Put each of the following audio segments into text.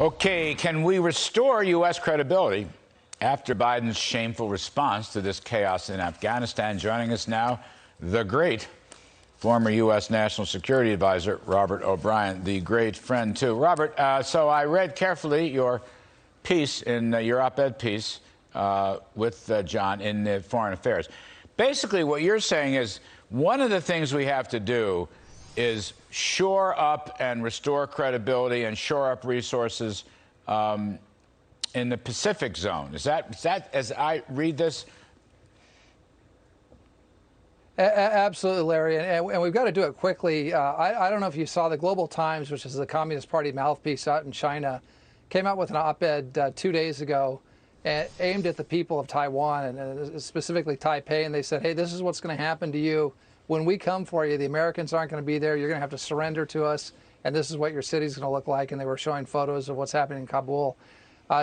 Okay, can we restore U.S. credibility after Biden's shameful response to this chaos in Afghanistan? Joining us now, the great former U.S. National Security Advisor, Robert O'Brien, the great friend, too. Robert, so I read carefully your piece, in your op-ed piece with John in the Foreign Affairs. Basically, what you're saying is one of the things we have to do is shore up and restore credibility and shore up resources in the Pacific zone. Is that as I read this? Absolutely, Larry, and we've got to do it quickly. I don't know if you saw the Global Times, which is the Communist Party mouthpiece out in China, came out with an op-ed 2 days ago aimed at the people of Taiwan and specifically Taipei, and they said, hey, this is what's going to happen to you. When we come for you, the Americans aren't going to be there. You're going to have to surrender to us, and this is what your city's going to look like. And they were showing photos of what's happening in Kabul.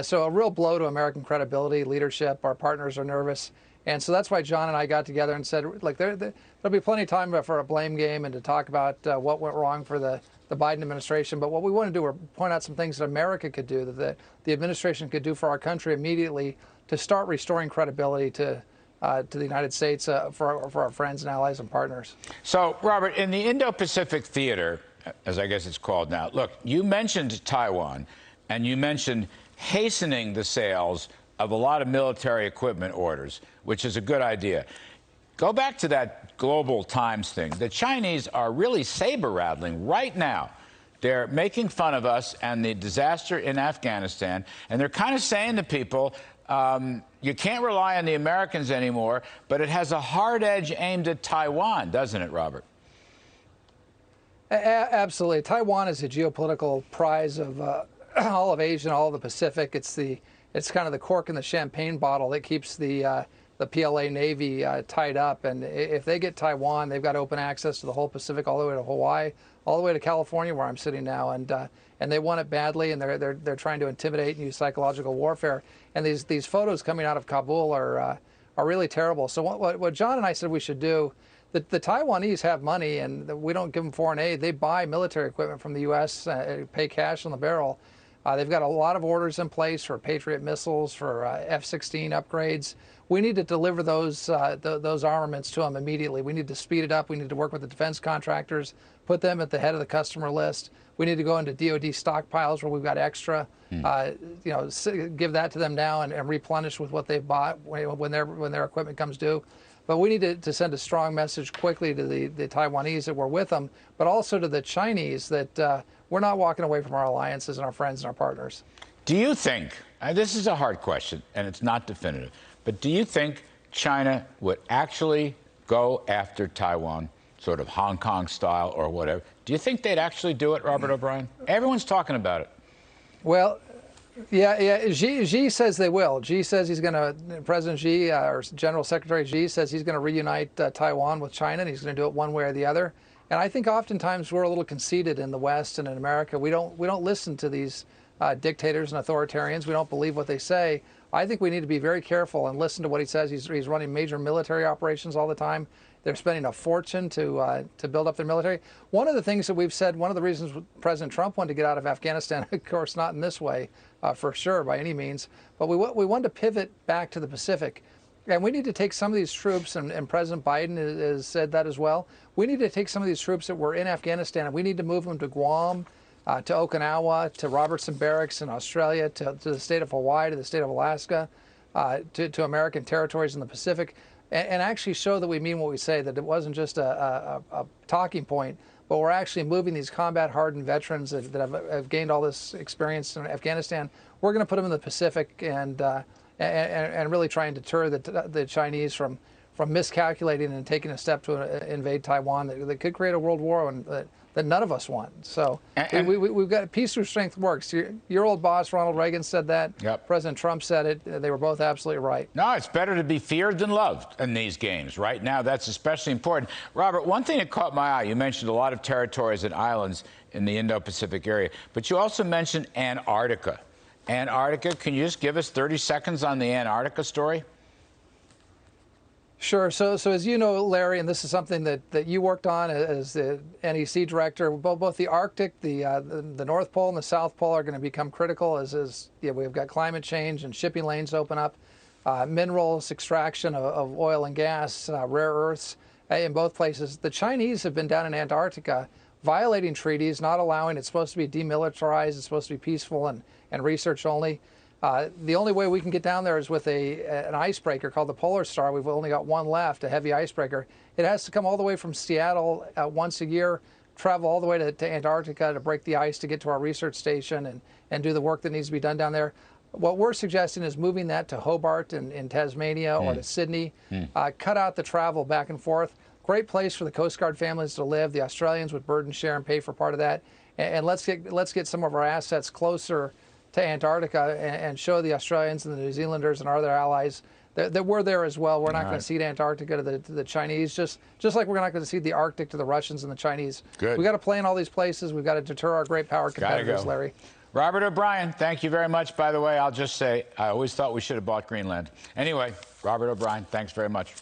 So a real blow to American credibility, leadership. Our partners are nervous. And so that's why John and I got together and said, like, there'll be plenty of time for a blame game and to talk about what went wrong for the Biden administration. But what we want to do is point out some things that America could do, that the administration could do for our country immediately to start restoring credibility to the United States for our friends and allies and partners. So, Robert, in the Indo-Pacific theater, as I guess it's called now, look, you mentioned Taiwan, and you mentioned hastening the sales of a lot of military equipment orders, which is a good idea. Go back to that Global Times thing. The Chinese are really saber-rattling right now. They're making fun of us and the disaster in Afghanistan, and they're kind of saying to people, you can't rely on the Americans anymore, but it has a hard edge aimed at Taiwan, doesn't it, Robert? Absolutely. Taiwan is a geopolitical prize of all of Asia and all of the Pacific. It's kind of the cork in the champagne bottle that keeps the PLA Navy tied up. And if they get Taiwan, they've got open access to the whole Pacific, all the way to Hawaii, all the way to California, where I'm sitting now. And they want it badly, and they're trying to intimidate and use psychological warfare. And these photos coming out of Kabul are really terrible. So what John and I said we should do, the Taiwanese have money, and we don't give them foreign aid. They buy military equipment from the U.S., pay cash on the barrel. They've got a lot of orders in place for Patriot missiles, for F-16 upgrades. We need to deliver those armaments to them immediately. We need to speed it up. We need to work with the defense contractors, put them at the head of the customer list. We need to go into DoD stockpiles where we've got extra. Give that to them now and replenish with what they've bought when their equipment comes due. But we need to send a strong message quickly to the Taiwanese that we're with them, but also to the Chinese that we're not walking away from our alliances and our friends and our partners. Do you think, this is a hard question and it's not definitive, but do you think China would actually go after Taiwan, sort of Hong Kong style or whatever? Do you think they'd actually do it, Robert O'Brien? Everyone's talking about it. Well, yeah. Xi says they will. Xi says he's going to, President Xi, or General Secretary Xi says he's going to reunite Taiwan with China, and he's going to do it one way or the other. And I think oftentimes we're a little conceited in the West and in America. We don't listen to these dictators and authoritarians. We don't believe what they say. I think we need to be very careful and listen to what he says. He's running major military operations all the time. They're spending a fortune to build up their military. One of the things that we've said, one of the reasons President Trump wanted to get out of Afghanistan, of course, not in this way, for sure, by any means, but we wanted to pivot back to the Pacific. And we need to take some of these troops, and President Biden has said that as well. We need to take some of these troops that were in Afghanistan, and we need to move them to Guam, to Okinawa, to Robertson Barracks in Australia, to the state of Hawaii, to the state of Alaska, to American territories in the Pacific, and actually show that we mean what we say, that it wasn't just a talking point, but we're actually moving these combat-hardened veterans that have gained all this experience in Afghanistan. We're going to put them in the Pacific and really try and deter the Chinese from miscalculating and taking a step to invade Taiwan that could create a world war that none of us want. So we've got peace through strength works. Your old boss, Ronald Reagan, said that. Yep. President Trump said it. They were both absolutely right. No, it's better to be feared than loved in these games. Right now, that's especially important. Robert, one thing that caught my eye, you mentioned a lot of territories and islands in the Indo-Pacific area, but you also mentioned Antarctica. Antarctica, can you just give us 30 seconds on the Antarctica story? Sure. So as you know, Larry, and this is something that you worked on as the NEC director, both the Arctic, the North Pole and the South Pole are going to become critical as we've got climate change and shipping lanes open up, minerals, extraction of oil and gas, rare earths in both places. The Chinese have been down in Antarctica violating treaties, not allowing, it's supposed to be demilitarized, it's supposed to be peaceful and research only. The only way we can get down there is with an icebreaker called the Polar Star. We've only got one left, a heavy icebreaker. It has to come all the way from Seattle once a year, travel all the way to Antarctica to break the ice to get to our research station and do the work that needs to be done down there. What we're suggesting is moving that to Hobart in Tasmania or to Sydney, cut out the travel back and forth. Great place for the Coast Guard families to live. The Australians would burden share and pay for part of that. And let's get some of our assets closer to Antarctica and show the Australians and the New Zealanders and our other allies that we're there as well. We're not going to cede Antarctica to the Chinese, just like we're not going to cede the Arctic to the Russians and the Chinese. Good. We've got to play in all these places. We've got to deter our great power competitors, Larry. Robert O'Brien, thank you very much. By the way, I'll just say, I always thought we should have bought Greenland. Anyway, Robert O'Brien, thanks very much.